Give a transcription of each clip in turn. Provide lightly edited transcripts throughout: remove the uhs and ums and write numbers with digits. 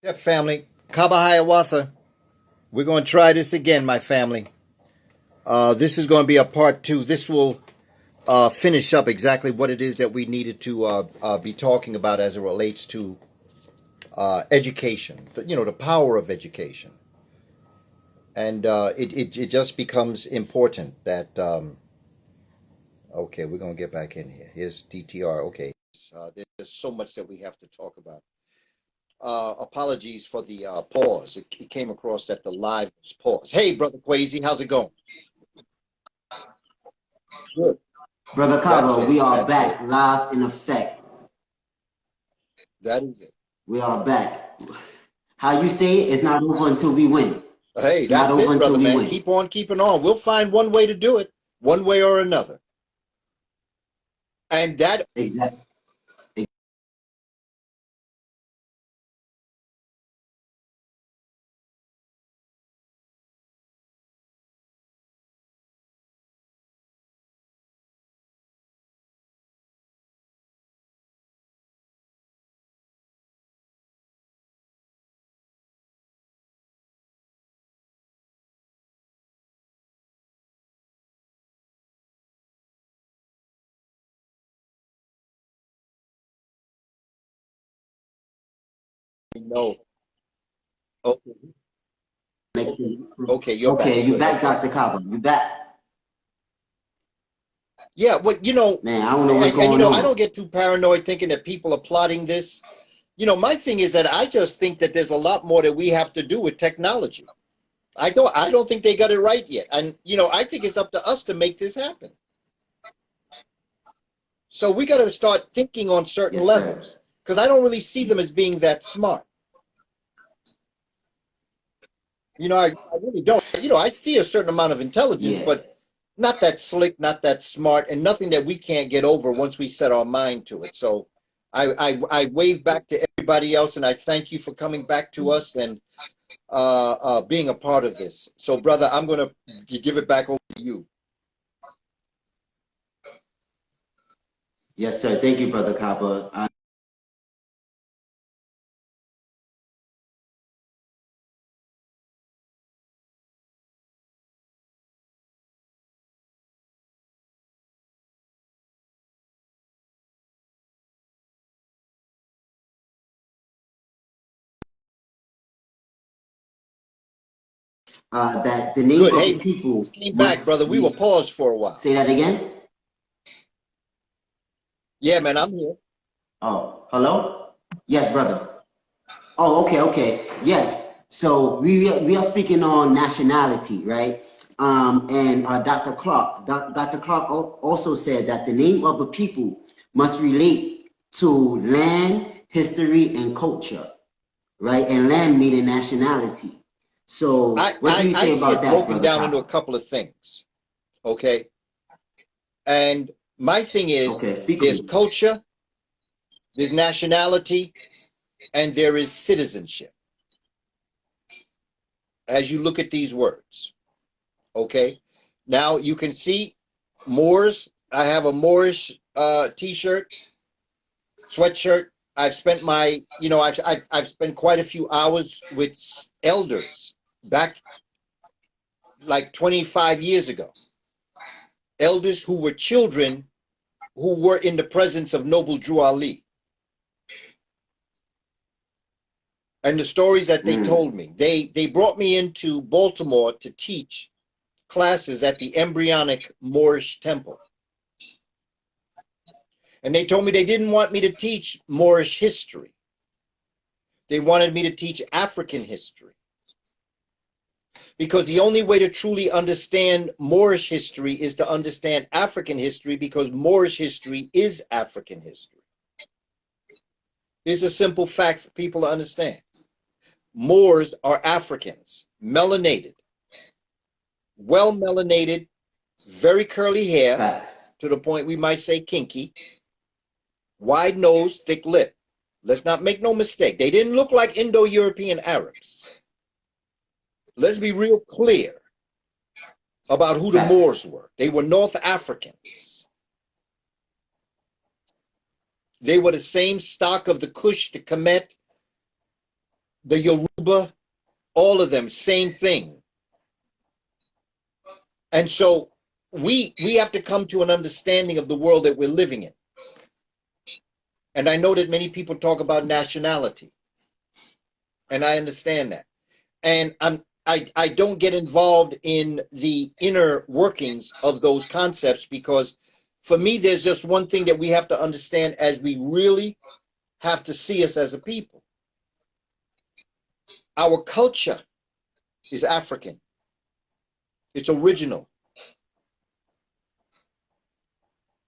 Yeah, family. Kaba Hiawatha. We're going to try this again, my family. This is going to be a part two. This will finish up exactly what it is that we needed to be talking about as it relates to education. The power of education. And it just becomes important that, okay, we're going to get back in here. Here's DTR. Okay. There's so much that we have to talk about. Apologies for the pause. It came across that the live was paused. Hey, Brother Quasi, how's it going? Good. Brother Kaba, we are back live in effect. That is it. We are back. How you say it, it's not over until we win. Hey, that's it, brother man. Keep on keeping on. We'll find one way to do it, one way or another. And that exactly. no. Okay. Okay, you're back. Okay, you back, Dr. Kaba. You back. Yeah, well, man, I don't know what's going on. I don't get too paranoid thinking that people are plotting this. My thing is that I just think that there's a lot more that we have to do with technology. I don't think they got it right yet. And, I think it's up to us to make this happen. So we got to start thinking on certain levels because I don't really see them as being that smart. I really don't. I see a certain amount of intelligence, but not that slick, not that smart, and nothing that we can't get over once we set our mind to it. So I wave back to everybody else, and I thank you for coming back to us and being a part of this. So, brother, I'm going to give it back over to you. Yes, sir. Thank you, Brother Kaba. That the name Good. of Hey, the people came back, brother. We were paused for a while. Say that again. Yeah, man, I'm here. Oh, hello? Yes, brother. Oh, okay. Yes. So we are speaking on nationality, right? And Dr. Clark also said that the name of a people must relate to land, history, and culture, right? And land meaning nationality. So what do you say about that, broken Brother down Kaba? into a couple of things, okay? And my thing is, there's culture, there's nationality, and there is citizenship. As you look at these words, okay? Now you can see Moors. I have a Moorish t-shirt, sweatshirt. I've spent I've spent quite a few hours with elders back like 25 years ago. Elders who were children who were in the presence of Noble Drew Ali. And the stories that they told me, they brought me into Baltimore to teach classes at the embryonic Moorish temple. And they told me they didn't want me to teach Moorish history. They wanted me to teach African history. Because the only way to truly understand Moorish history is to understand African history, because Moorish history is African history. Here's a simple fact for people to understand. Moors are Africans, melanated, well melanated, very curly hair, to the point we might say kinky, wide nose, thick lip. Let's not make no mistake. They didn't look like Indo-European Arabs. Let's be real clear about who the Moors were. They were North Africans. They were the same stock of the Kush, the Kemet, the Yoruba, all of them, same thing. And so we have to come to an understanding of the world that we're living in. And I know that many people talk about nationality, and I understand that. And I don't get involved in the inner workings of those concepts, because for me, there's just one thing that we have to understand as we really have to see us as a people. Our culture is African. It's original.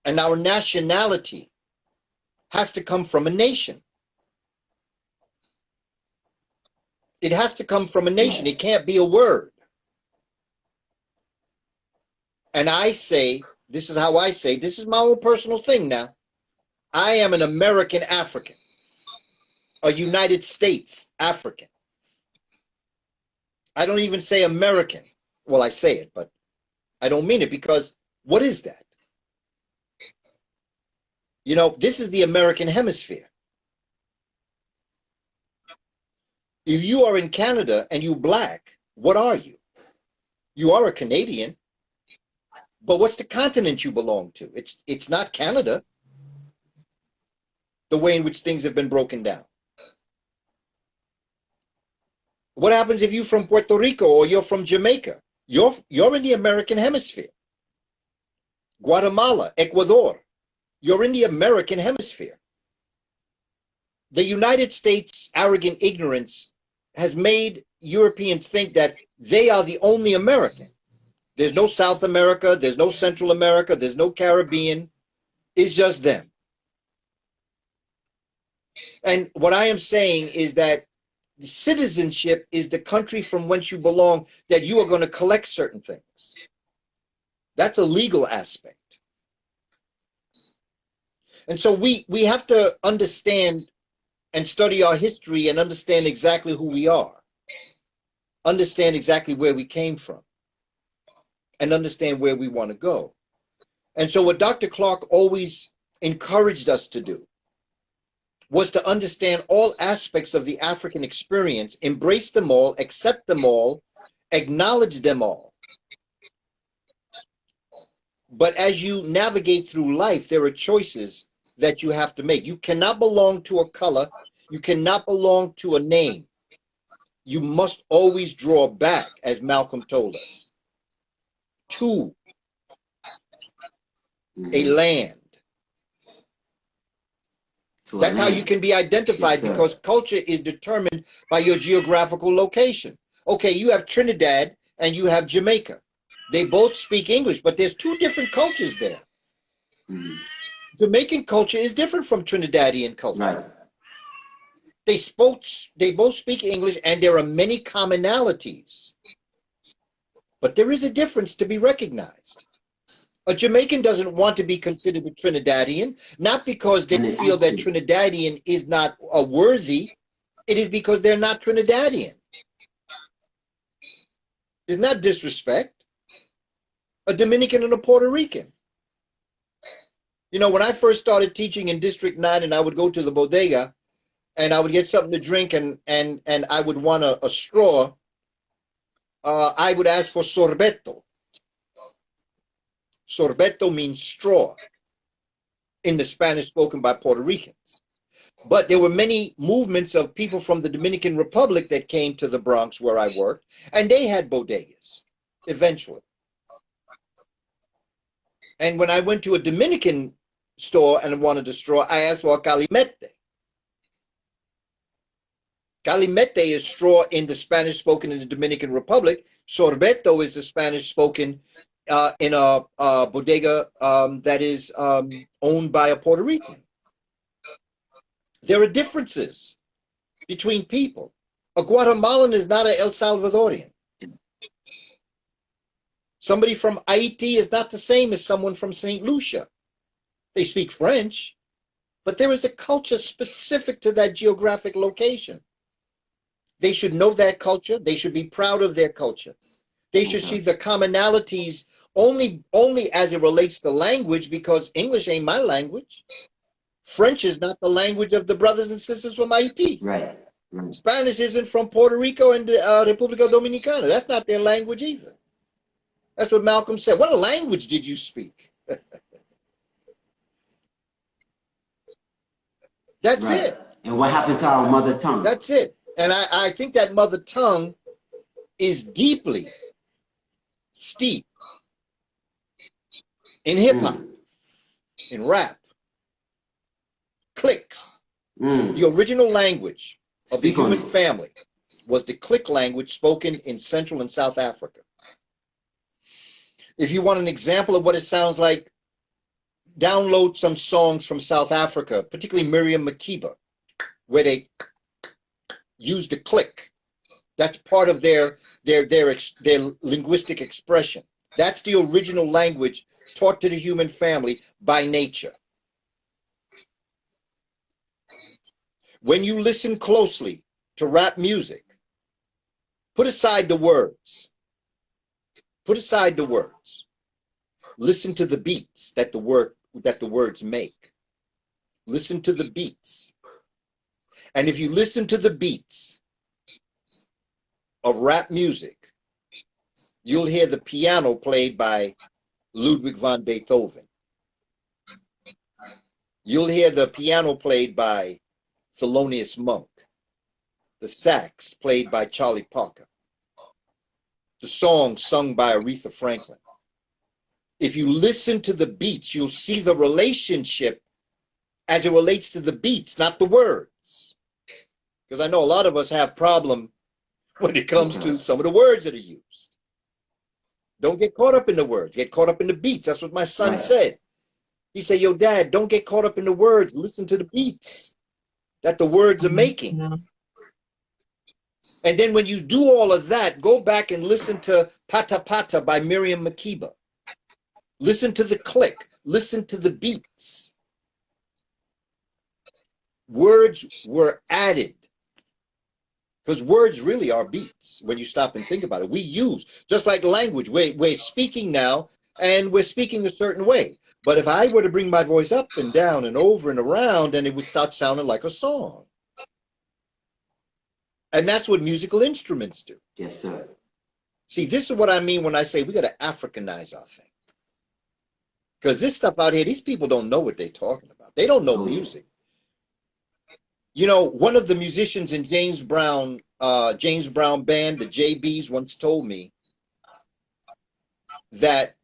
And our nationality has to come from a nation. It has to come from a nation. It can't be a word. And I say, this is how I say, this is my own personal thing now. I am an American African, a United States African. I don't even say American. Well, I say it, but I don't mean it, because what is that? You know, this is the American hemisphere. If you are in Canada and you black, what are you? You are a Canadian. But what's the continent you belong to? It's not Canada, the way in which things have been broken down. What happens if you're from Puerto Rico or you're from Jamaica? You're in the American hemisphere. Guatemala, Ecuador, you're in the American hemisphere. The United States' arrogant ignorance has made Europeans think that they are the only American. There's no South America, there's no Central America, there's no Caribbean. It's just them. And what I am saying is that citizenship is the country from whence you belong, that you are going to collect certain things. That's a legal aspect. And so we have to understand and study our history and understand exactly who we are. Understand exactly where we came from. And understand where we want to go. And so what Dr. Clark always encouraged us to do was to understand all aspects of the African experience, embrace them all, accept them all, acknowledge them all. But as you navigate through life, there are choices that you have to make. You cannot belong to a color. You cannot belong to a name. You must always draw back, as Malcolm told us, to a land. That's how you can be identified, because culture is determined by your geographical location. Okay, you have Trinidad and you have Jamaica. They both speak English, but there's two different cultures there. Jamaican culture is different from Trinidadian culture. Right. They both speak English, and there are many commonalities. But there is a difference to be recognized. A Jamaican doesn't want to be considered a Trinidadian, not because they feel that Trinidadian is not worthy. It is because they're not Trinidadian. It's not disrespect. A Dominican and a Puerto Rican. You know, when I first started teaching in District 9, and I would go to the bodega and I would get something to drink, and I would want a straw, I would ask for sorbetto. Sorbetto means straw in the Spanish spoken by Puerto Ricans. But there were many movements of people from the Dominican Republic that came to the Bronx where I worked, and they had bodegas eventually. And when I went to a Dominican store and wanted a straw, I asked for a calimete. Calimete is straw in the Spanish spoken in the Dominican Republic. Sorbetto is the Spanish spoken in a bodega that is owned by a Puerto Rican. There are differences between people. A Guatemalan is not an El Salvadorian. Somebody from Haiti is not the same as someone from St. Lucia. They speak French, but there is a culture specific to that geographic location. They should know that culture. They should be proud of their culture. They should see the commonalities only as it relates to language, because English ain't my language. French is not the language of the brothers and sisters from Haiti. Right. Spanish isn't from Puerto Rico and República Dominicana. That's not their language either. That's what Malcolm said. What language did you speak? That's it. And what happened to our mother tongue? That's it. And I think that mother tongue is deeply steeped in hip-hop, in rap, clicks. The original language of the human family was the click language spoken in Central and South Africa. If you want an example of what it sounds like, download some songs from South Africa, particularly Miriam Makeba, where they use the click. That's part of their linguistic expression. That's the original language taught to the human family by nature. When you listen closely to rap music, put aside the words. Put aside the words. Listen to the beats that the words make. Listen to the beats. And if you listen to the beats of rap music, you'll hear the piano played by Ludwig van Beethoven. You'll hear the piano played by Thelonious Monk. The sax played by Charlie Parker. The song sung by Aretha Franklin. If you listen to the beats, you'll see the relationship as it relates to the beats, not the words. Because I know a lot of us have problem when it comes to some of the words that are used. Don't get caught up in the words. Get caught up in the beats. That's what my son said. He said, yo, Dad, don't get caught up in the words. Listen to the beats that the words are making. And then when you do all of that, go back and listen to Pata Pata by Miriam Makeba. Listen to the click. Listen to the beats. Words were added. Because words really are beats when you stop and think about it. We use, just like language, we're speaking now, and we're speaking a certain way. But if I were to bring my voice up and down and over and around, then it would start sounding like a song. And that's what musical instruments do. Yes, sir. See, this is what I mean when I say we got to Africanize our thing. Because this stuff out here, these people don't know what they're talking about. They don't know music. You know, one of the musicians in James Brown band, the JBs, once told me that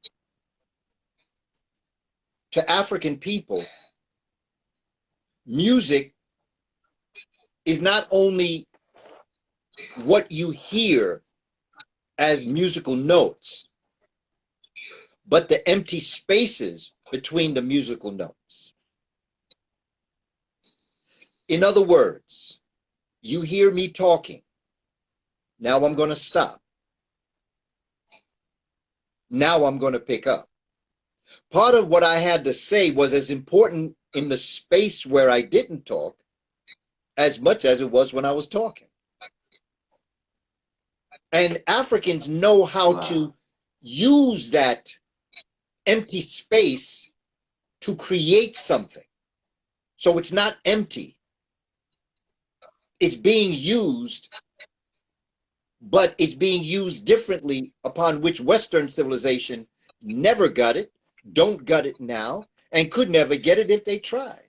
to African people, music is not only what you hear as musical notes, but the empty spaces between the musical notes. In other words, you hear me talking. Now I'm going to stop. Now I'm going to pick up. Part of what I had to say was as important in the space where I didn't talk as much as it was when I was talking. And Africans know how to use that empty space to create something. So it's not empty. It's being used, but it's being used differently, upon which Western civilization never got it, don't got it now, and could never get it if they tried.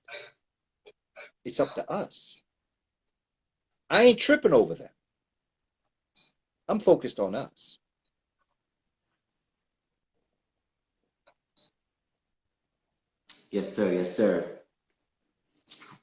It's up to us. I ain't tripping over them. I'm focused on us. Yes, sir. Yes, sir.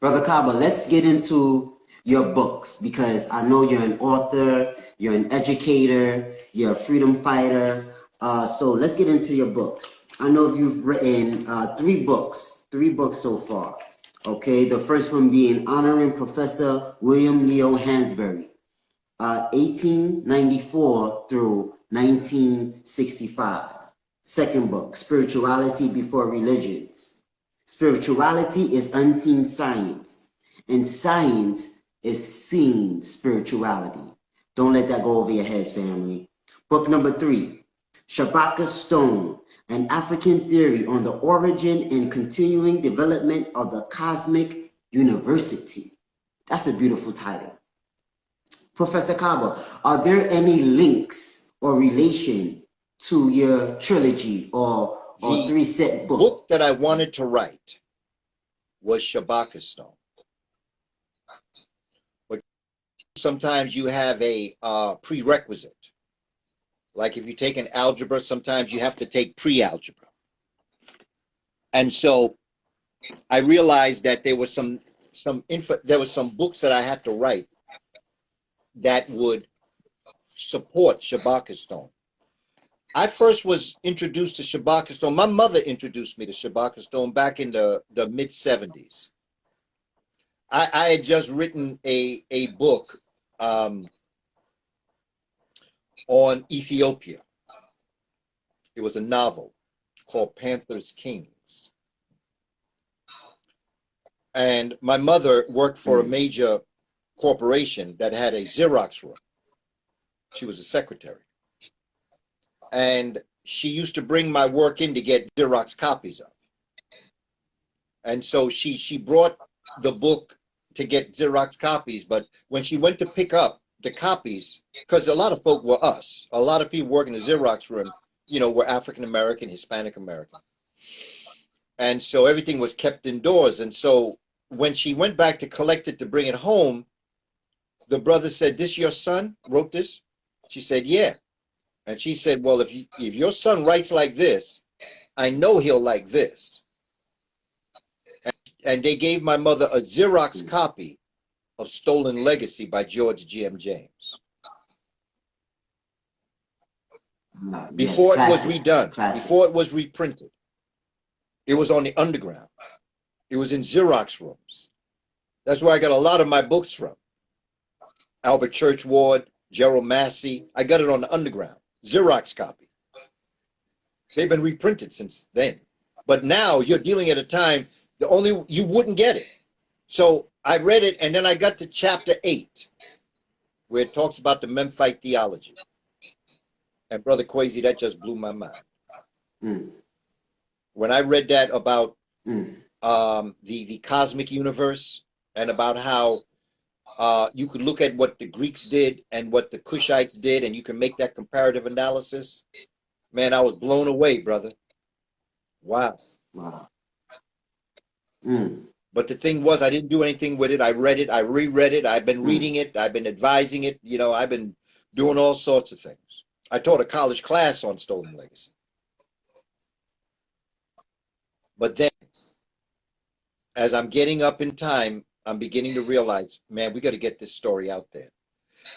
Brother Kaba, let's get into your books, because I know you're an author, you're an educator, you're a freedom fighter. So let's get into your books. I know you've written three books so far. Okay, the first one being Honoring Professor William Leo Hansberry, 1894 through 1965. Second book, Spirituality Before Religions. Spirituality is unseen science, and science is seen spirituality. Don't let that go over your heads, family. Book number 3, Shabaka Stone, An African Theory on the Origin and Continuing Development of the Cosmic University. That's a beautiful title. Professor Kaba, are there any links or relation to your trilogy or The 3-set book? book that I wanted to write was Shabaka Stone. But sometimes you have a prerequisite. Like if you take an algebra, sometimes you have to take pre-algebra. And so I realized that there was some books that I had to write that would support Shabaka Stone. I first was introduced to Shabaka Stone. My mother introduced me to Shabaka Stone back in the mid-70s. I had just written a book on Ethiopia. It was a novel called Panthers Kings. And my mother worked for a major corporation that had a Xerox room. She was a secretary. And she used to bring my work in to get Xerox copies of. And so she brought the book to get Xerox copies, but when she went to pick up the copies, because a lot of folk were us, a lot of people working in the Xerox room, you know, were African American, Hispanic American. And so everything was kept indoors. And so when she went back to collect it to bring it home, the brother said, "This your son wrote this?" She said, "Yeah." And she said, "Well, if your son writes like this, I know he'll like this." And they gave my mother a Xerox copy of Stolen Legacy by George G.M. James. Before it was redone, before it was reprinted. It was on the underground. It was in Xerox rooms. That's where I got a lot of my books from. Albert Church Ward, Gerald Massey. I got it on the underground. Xerox copy. They've been reprinted since then. But now you're dealing at a time you wouldn't get it. So I read it, and then I got to chapter 8, where it talks about the Memphite theology. And Brother Kwesi, that just blew my mind. When I read that about the cosmic universe, and about how you could look at what the Greeks did and what the Cushites did, and you can make that comparative analysis, man, I was blown away, brother. Wow. But the thing was, I didn't do anything with it. I read it. I reread it. I've been reading it. I've been advising it. You know, I've been doing all sorts of things. I taught a college class on Stolen Legacy. But then, as I'm getting up in time, I'm beginning to realize, man, we got to get this story out there.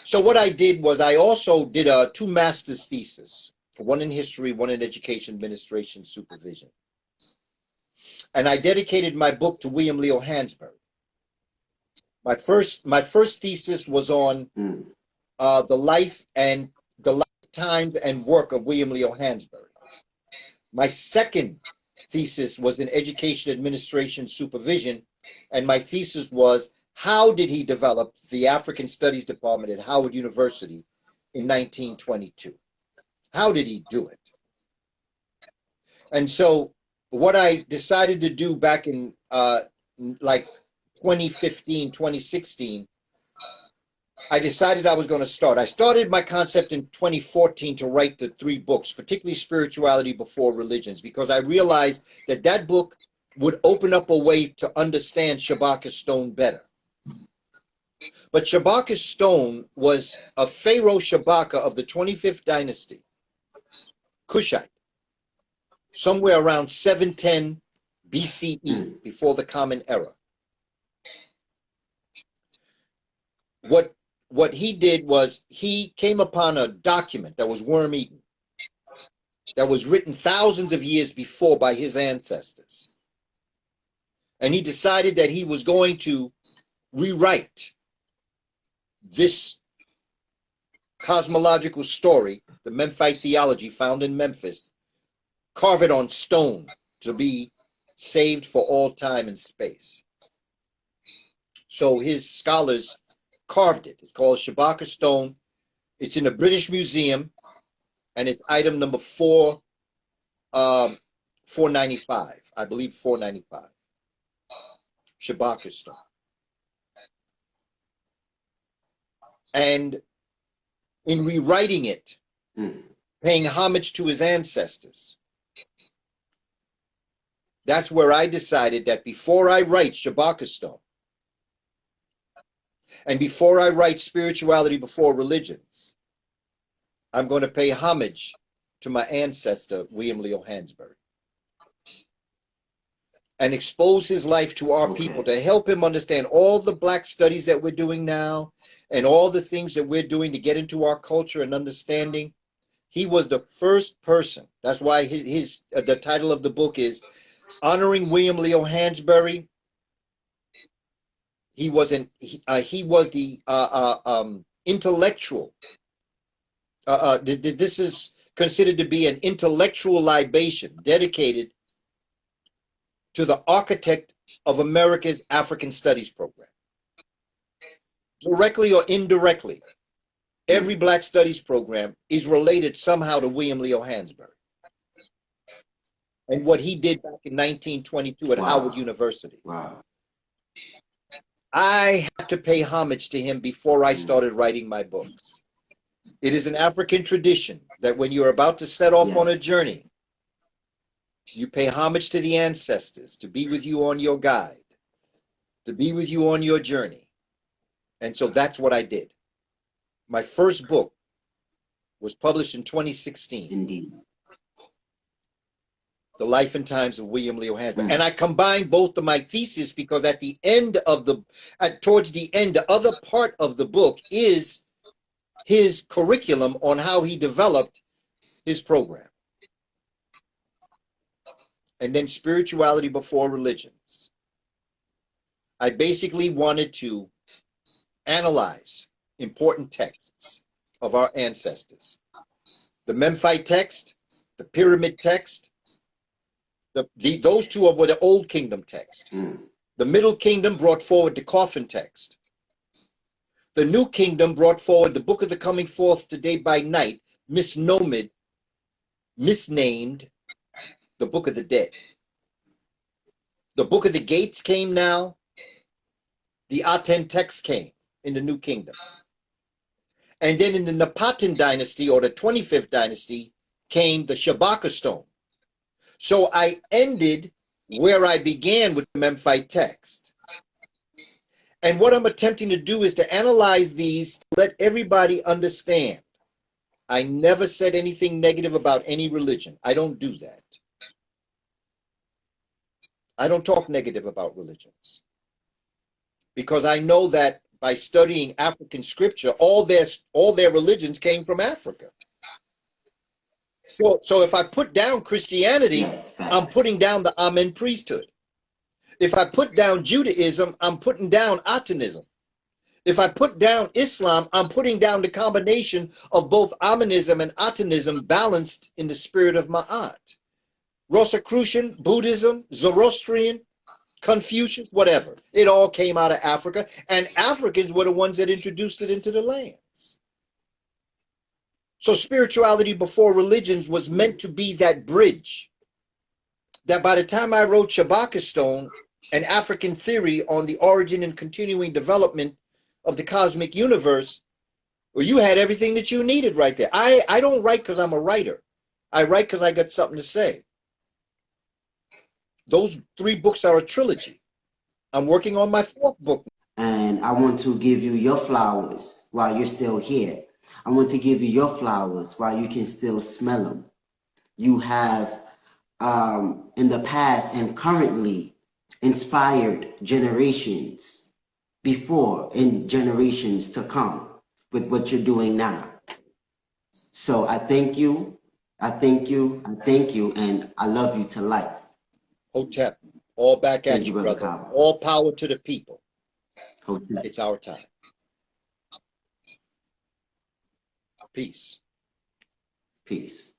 So what I did was I also did 2 master's theses, one in history, one in education administration supervision. And I dedicated my book to William Leo Hansberry. My first thesis was on the life and the lifetimes and work of William Leo Hansberry. My second thesis was in education administration supervision, and my thesis was, how did he develop the African Studies Department at Howard University in 1922? How did he do it? And so what I decided to do back in like 2015, 2016, I decided I was going to start. I started my concept in 2014 to write the 3 books, particularly Spirituality Before Religions, because I realized that that book would open up a way to understand Shabaka Stone better. But Shabaka Stone was a Pharaoh Shabaka of the 25th dynasty, Kushite, somewhere around 710 BCE, before the Common Era. What he did was he came upon a document that was worm-eaten, that was written thousands of years before by his ancestors. And he decided that he was going to rewrite this cosmological story, the Memphite theology found in Memphis, carve it on stone to be saved for all time and space. So his scholars carved it. It's called Shabaka Stone. It's in the British Museum, and it's item number 495. I believe 495. Shabaka Stone. And in rewriting it, paying homage to his ancestors, that's where I decided that before I write Shabakistan, and before I write Spirituality Before Religions, I'm going to pay homage to my ancestor, William Leo Hansberry, and expose his life to our people to help him understand all the Black studies that we're doing now and all the things that we're doing to get into our culture and understanding. He was the first person. That's why the title of the book is Honoring William Leo Hansberry. He was the intellectual. This is considered to be an intellectual libation dedicated to the architect of America's African Studies program. Directly or indirectly, every Black Studies program is related somehow to William Leo Hansberry and what he did back in 1922 at Howard University. I had to pay homage to him before I started writing my books. It is an African tradition that when you're about to set off on a journey, you pay homage to the ancestors to be with you on your guide, to be with you on your journey. And so that's what I did. My first book was published in 2016. Indeed. The Life and Times of William Leo Hansberry. And I combined both of my theses because at the end of towards the end, the other part of the book is his curriculum on how he developed his program. And then Spirituality Before Religions. I basically wanted to analyze important texts of our ancestors. The Memphite text, the Pyramid text, those two were the Old Kingdom text. The Middle Kingdom brought forward the Coffin text. The New Kingdom brought forward the Book of the Coming Forth Today by Night, misnamed the Book of the Dead. The Book of the Gates came now. The Aten text came in the New Kingdom. And then in the Napatan dynasty or the 25th dynasty came the Shabaka stone. So I ended where I began with the Memphite text. And what I'm attempting to do is to analyze these to let everybody understand. I never said anything negative about any religion. I don't do that. I don't talk negative about religions. Because I know that by studying African scripture, all their religions came from Africa. So if I put down Christianity, I'm putting down the Amen priesthood. If I put down Judaism, I'm putting down Atanism. If I put down Islam, I'm putting down the combination of both Amenism and Atanism balanced in the spirit of Ma'at. Rosicrucian, Buddhism, Zoroastrian, Confucius, whatever. It all came out of Africa, and Africans were the ones that introduced it into the lands. So Spirituality Before Religions was meant to be that bridge that by the time I wrote Shabakistan, an African theory on the origin and continuing development of the cosmic universe, well, you had everything that you needed right there. I don't write because I'm a writer. I write because I got something to say. Those 3 books are a trilogy. I'm working on my 4th book. And I want to give you your flowers while you're still here. I want to give you your flowers while you can still smell them. You have, in the past and currently, inspired generations before and generations to come with what you're doing now. So I thank you, I thank you, I thank you, and I love you to life. Hotep, all back at you, brother. Kaba. All power to the people. Hotep. It's our time. Peace. Peace.